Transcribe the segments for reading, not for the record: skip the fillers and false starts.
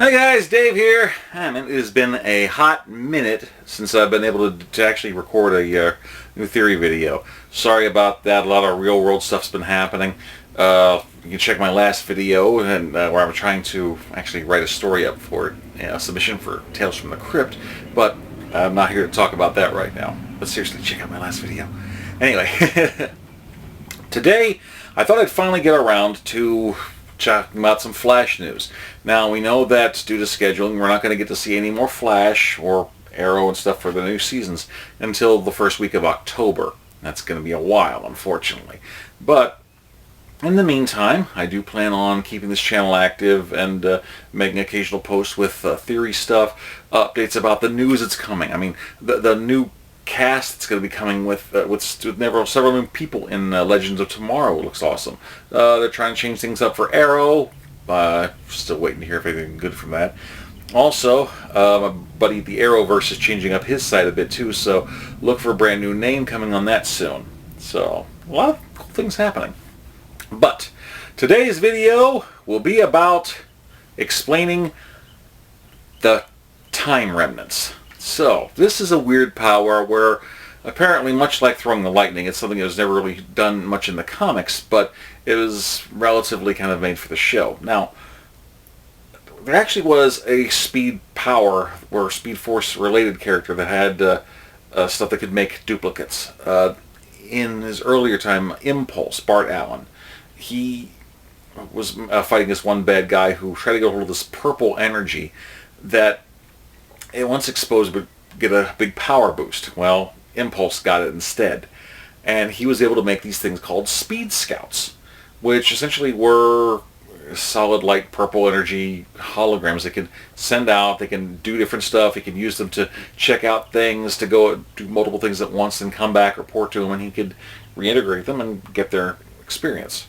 Hi guys, Dave here. It has been a hot minute since I've been able to actually record a new theory video. Sorry about that. A lot of real world stuff's been happening. You can check my last video and where I'm trying to actually write a story up for a submission for Tales from the Crypt, but I'm not here to talk about that right now. But seriously, check out my last video. Anyway, today I thought I'd finally get around to talking about some Flash news. Now, we know that due to scheduling, we're not going to get to see any more Flash or Arrow and stuff for the new seasons until the first week of October. That's going to be a while, unfortunately. But in the meantime, I do plan on keeping this channel active and making occasional posts with theory stuff, updates about the news that's coming. I mean, the new cast that's going to be coming with several new people in Legends of Tomorrow. It looks awesome. They're trying to change things up for Arrow. Still waiting to hear if anything good from that. Also, my buddy the Arrowverse is changing up his site a bit too, so look for a brand new name coming on that soon. So, a lot of cool things happening. But today's video will be about explaining the Time Remnants. So, this is a weird power where apparently, much like throwing the lightning, it's something that was never really done much in the comics, but it was relatively kind of made for the show. Now, there actually was a Speed Power or Speed Force related character that had stuff that could make duplicates. In his earlier time, Impulse, Bart Allen, he was fighting this one bad guy who tried to get hold of this purple energy that it once exposed would get a big power boost. Well, Impulse got it instead. And he was able to make these things called Speed Scouts, which essentially were solid light purple energy holograms they could send out. They can do different stuff. He could use them to check out things, to go do multiple things at once and come back, report to him, and he could reintegrate them and get their experience.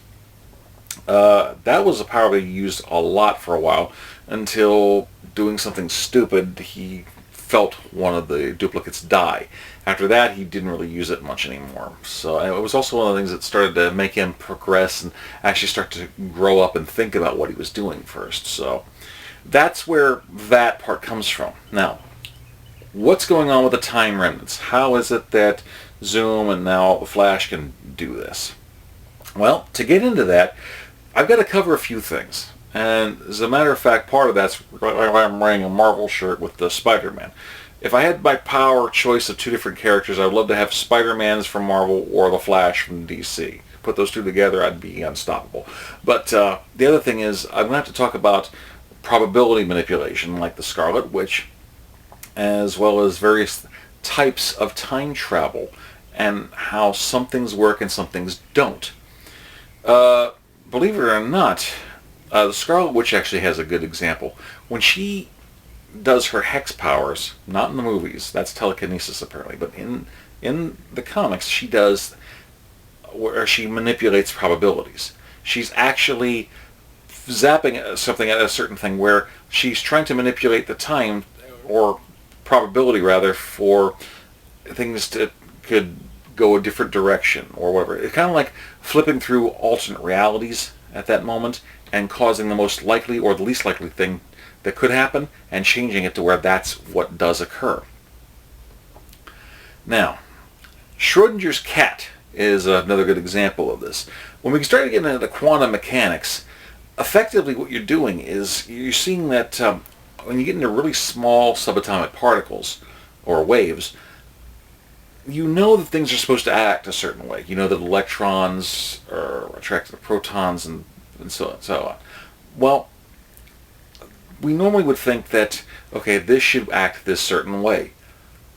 That was a power they used a lot for a while until doing something stupid, he felt one of the duplicates die. After that, he didn't really use it much anymore. So it was also one of the things that started to make him progress and actually start to grow up and think about what he was doing first. So that's where that part comes from. Now, what's going on with the Time Remnants? How is it that Zoom and now the Flash can do this? Well, to get into that, I've got to cover a few things. And as a matter of fact, part of that's why I'm wearing a Marvel shirt with the Spider-Man. If I had my power choice of two different characters, I would love to have Spider-Man's from Marvel or the Flash from DC. Put those two together, I'd be unstoppable. But the other thing is, I'm going to have to talk about probability manipulation, like the Scarlet Witch, as well as various types of time travel, and how some things work and some things don't. Believe it or not, the Scarlet Witch actually has a good example. When she does her hex powers, not in the movies, that's telekinesis apparently, but in the comics she does where she manipulates probabilities. She's actually zapping something at a certain thing where she's trying to manipulate the time, or probability rather, for things to could go a different direction or whatever. It's kind of like flipping through alternate realities at that moment and causing the most likely or the least likely thing that could happen and changing it to where that's what does occur. Now, Schrodinger's cat is another good example of this. When we start getting into the quantum mechanics, effectively what you're doing is you're seeing that when you get into really small subatomic particles or waves, you know that things are supposed to act a certain way. You know that electrons are attracted to protons and so on. Well, we normally would think that, okay, this should act this certain way.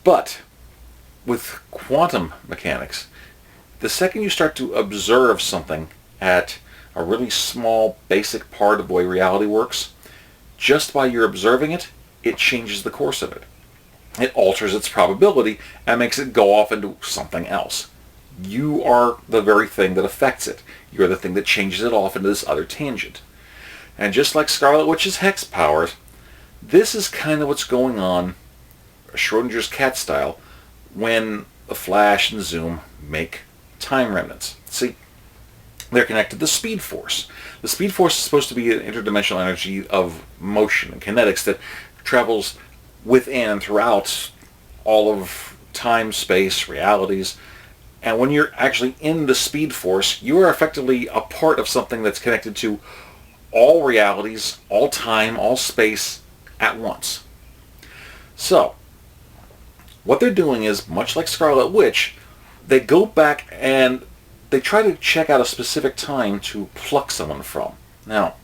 But with quantum mechanics, the second you start to observe something at a really small, basic part of the way reality works, just by your observing it, it changes the course of it. It alters its probability and makes it go off into something else. You are the very thing that affects it. You're the thing that changes it off into this other tangent. And just like Scarlet Witch's hex powers, this is kind of what's going on, Schrodinger's cat style, when the Flash and Zoom make Time Remnants. See, They're connected to the Speed Force. The Speed Force is supposed to be an interdimensional energy of motion and kinetics that travels within and throughout all of time, space, realities. And when you're actually in the Speed Force, you are effectively a part of something that's connected to all realities, all time, all space at once. So, what they're doing is, much like Scarlet Witch, they go back and they try to check out a specific time to pluck someone from. Now,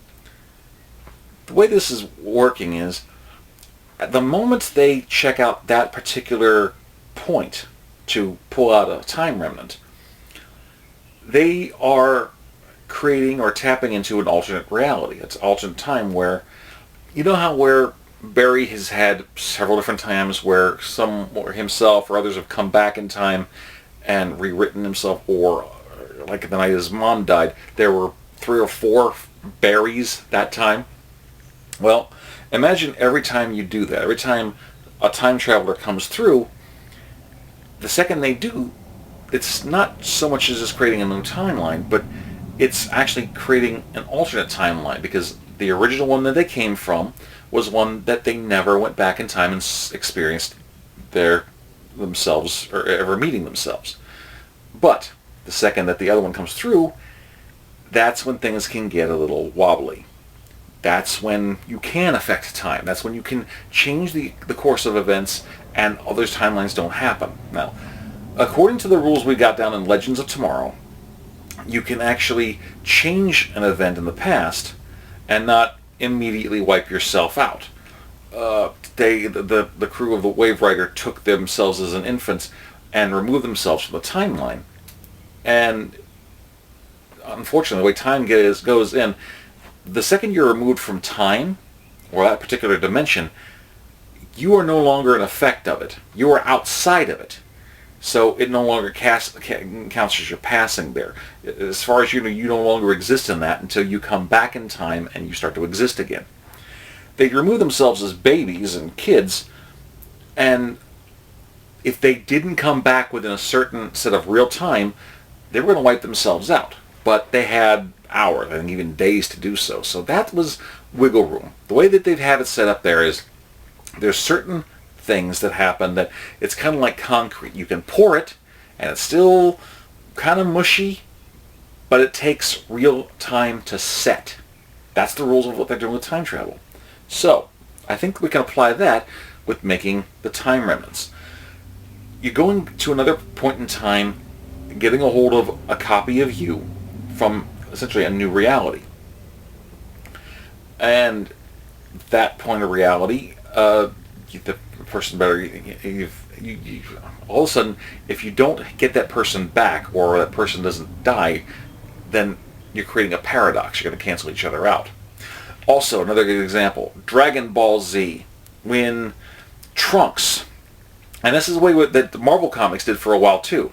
the way this is working is, at the moment they check out that particular point to pull out a time remnant, they are creating or tapping into an alternate reality. It's an alternate time where, you know how where Barry has had several different times where some or himself or others have come back in time and rewritten himself, or like the night his mom died, there were 3 or 4 Barrys that time. Well, imagine every time you do that, every time a time traveler comes through, the second they do, it's not so much as just creating a new timeline, but it's actually creating an alternate timeline, because the original one that they came from was one that they never went back in time and experienced themselves or ever meeting themselves. But the second that the other one comes through, that's when things can get a little wobbly. That's when you can affect time. That's when you can change the course of events and other timelines don't happen. Now, according to the rules we got down in Legends of Tomorrow, you can actually change an event in the past and not immediately wipe yourself out. The crew of the Wave Rider took themselves as an infant and removed themselves from the timeline. And unfortunately, the way time goes in, the second you're removed from time, or that particular dimension, you are no longer an effect of it. You are outside of it. So it no longer counts as your passing there. As far as you know, you no longer exist in that until you come back in time and you start to exist again. They remove themselves as babies and kids, and if they didn't come back within a certain set of real time, they were going to wipe themselves out. But they had hours and even days to do so. So that was wiggle room. The way that they've had it set up there is there's certain things that happen that it's kind of like concrete. You can pour it and it's still kind of mushy, but it takes real time to set. That's the rules of what they're doing with time travel. So I think we can apply that with making the time remnants. You're going to another point in time, getting a hold of a copy of you from essentially a new reality. And that point of reality, the person better, all of a sudden, if you don't get that person back or that person doesn't die, then you're creating a paradox. You're going to cancel each other out. Also, another good example, Dragon Ball Z. When Trunks, and this is the way that the Marvel Comics did for a while too,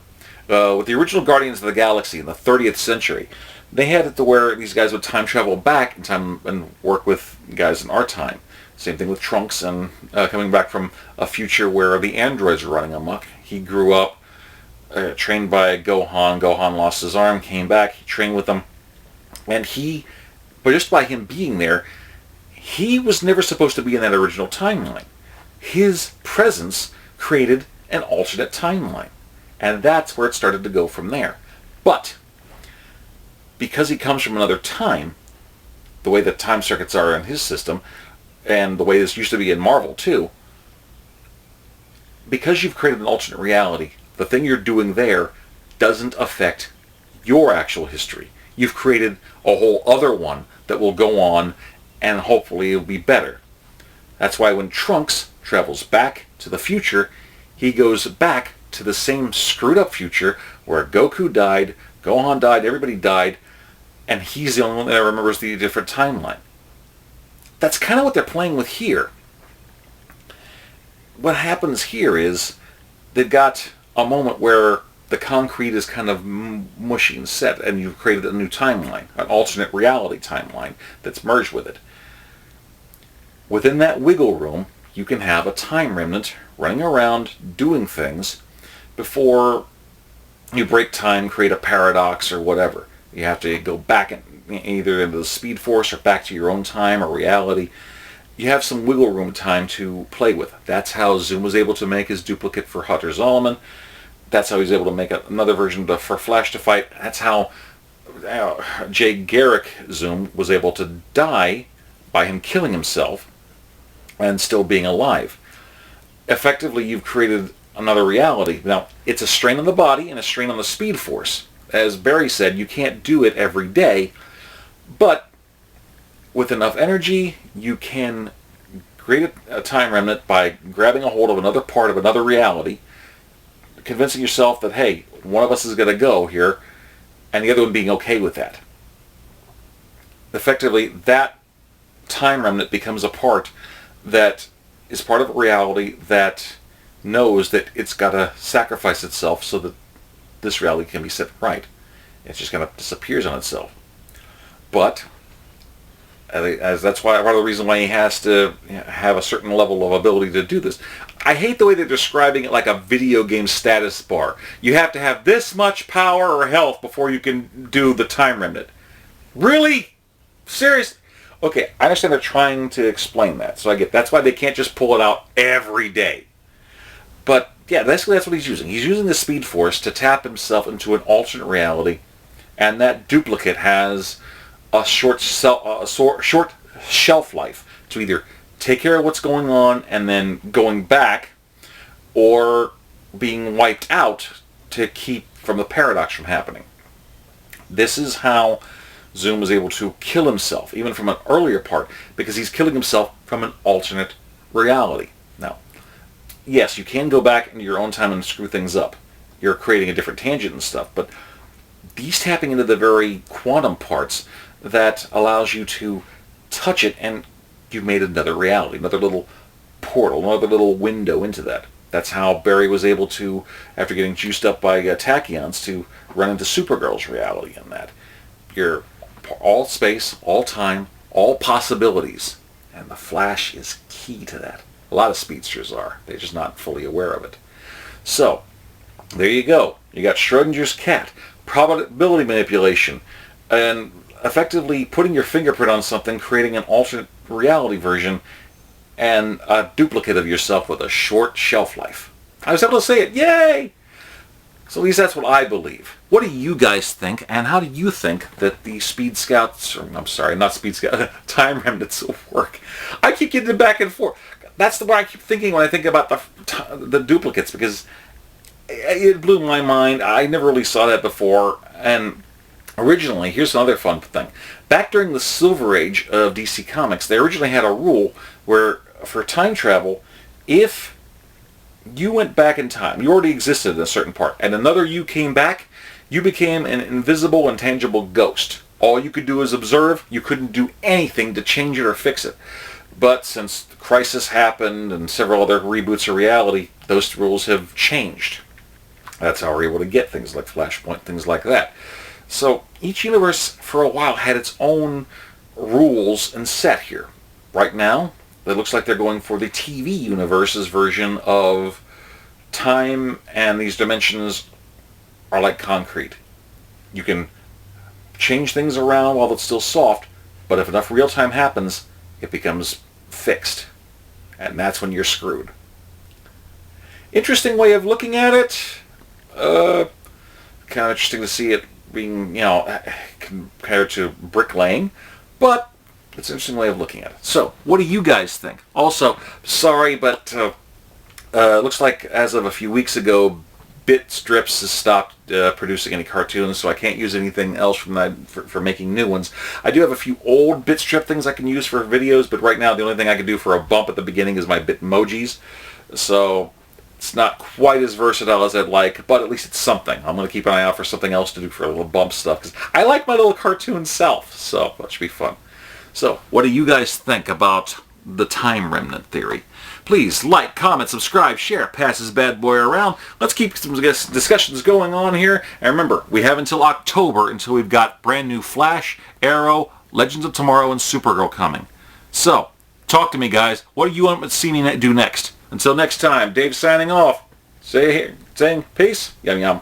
with the original Guardians of the Galaxy in the 30th century, they had it to where these guys would time travel back in time and work with guys in our time. Same thing with Trunks and coming back from a future where the androids were running amok. He grew up, trained by Gohan. Gohan lost his arm, came back, he trained with them. And but just by him being there, he was never supposed to be in that original timeline. His presence created an alternate timeline. And that's where it started to go from there. But because he comes from another time, the way that time circuits are in his system, and the way this used to be in Marvel too, because you've created an alternate reality, the thing you're doing there doesn't affect your actual history. You've created a whole other one that will go on, and hopefully it'll be better. That's why when Trunks travels back to the future, he goes back to the same screwed up future where Goku died, Gohan died, everybody died, and he's the only one that remembers the different timeline. That's kind of what they're playing with here. What happens here is they've got a moment where the concrete is kind of mushy and set, and you've created a new timeline, an alternate reality timeline that's merged with it. Within that wiggle room, you can have a time remnant running around doing things before you break time, create a paradox or whatever. You have to go back either into the Speed Force or back to your own time or reality. You have some wiggle room time to play with. That's how Zoom was able to make his duplicate for Hunter Zolomon. That's how he's able to make another version for Flash to fight. That's how Jay Garrick Zoom was able to die by him killing himself and still being alive. Effectively, you've created another reality. Now, it's a strain on the body and a strain on the Speed Force. As Barry said, you can't do it every day, but with enough energy, you can create a time remnant by grabbing a hold of another part of another reality, convincing yourself that, hey, one of us is going to go here, and the other one being okay with that. Effectively, that time remnant becomes a part that is part of a reality that knows that it's got to sacrifice itself so that this reality can be set right. It's just kind of disappears on itself. But as that's why part of the reason why he has to have a certain level of ability to do this. I hate the way they're describing it like a video game status bar. You have to have this much power or health before you can do the time remnant. Really? Serious? Okay, I understand they're trying to explain that, so I get that's why they can't just pull it out every day. But yeah, basically that's what he's using. He's using the Speed Force to tap himself into an alternate reality, and that duplicate has a short shelf life to either take care of what's going on and then going back, or being wiped out to keep from the paradox from happening. This is how Zoom was able to kill himself, even from an earlier part, because he's killing himself from an alternate reality. Now, yes, you can go back into your own time and screw things up. You're creating a different tangent and stuff, but he's tapping into the very quantum parts that allows you to touch it, and you've made another reality, another little portal, another little window into that. That's how Barry was able to, after getting juiced up by tachyons, to run into Supergirl's reality in that. You're all space, all time, all possibilities. And the Flash is key to that. A lot of speedsters are. They're just not fully aware of it. So, there you go. You got Schrodinger's cat, probability manipulation, and effectively putting your fingerprint on something, creating an alternate reality version, and a duplicate of yourself with a short shelf life. I was able to say it. Yay! So at least that's what I believe. What do you guys think, and how do you think that the Speed Scouts, or I'm sorry, not Speed Scouts, Time Remnants will work? I keep getting it back and forth. That's the way I keep thinking when I think about the duplicates, because it blew my mind. I never really saw that before, and originally, here's another fun thing. Back during the Silver Age of DC Comics, they originally had a rule where, for time travel, if you went back in time, you already existed in a certain part, and another you came back, you became an invisible, intangible ghost. All you could do is observe. You couldn't do anything to change it or fix it. But since the Crisis happened and several other reboots of reality, those rules have changed. That's how we're able to get things like Flashpoint, things like that. So each universe for a while had its own rules and set here. Right now, it looks like they're going for the TV universe's version of time, and these dimensions are like concrete. You can change things around while it's still soft, but if enough real time happens, it becomes fixed. And that's when you're screwed. Interesting way of looking at it. Kind of interesting to see it being, compared to bricklaying, but it's an interesting way of looking at it. So, what do you guys think? Also, sorry, but it looks like as of a few weeks ago, Bit Strips has stopped producing any cartoons, so I can't use anything else from that for making new ones. I do have a few old Bit Strip things I can use for videos, but right now the only thing I can do for a bump at the beginning is my Bitmojis. So it's not quite as versatile as I'd like, but at least it's something. I'm going to keep an eye out for something else to do for a little bump stuff, because I like my little cartoon self, so that should be fun. So, what do you guys think about the Time Remnant theory? Please like, comment, subscribe, share, pass this bad boy around. Let's keep some discussions going on here. And remember, we have until October until we've got brand new Flash, Arrow, Legends of Tomorrow, and Supergirl coming. So, talk to me, guys. What do you want to see me do next? Until next time, Dave signing off. Saying peace. Yum yum.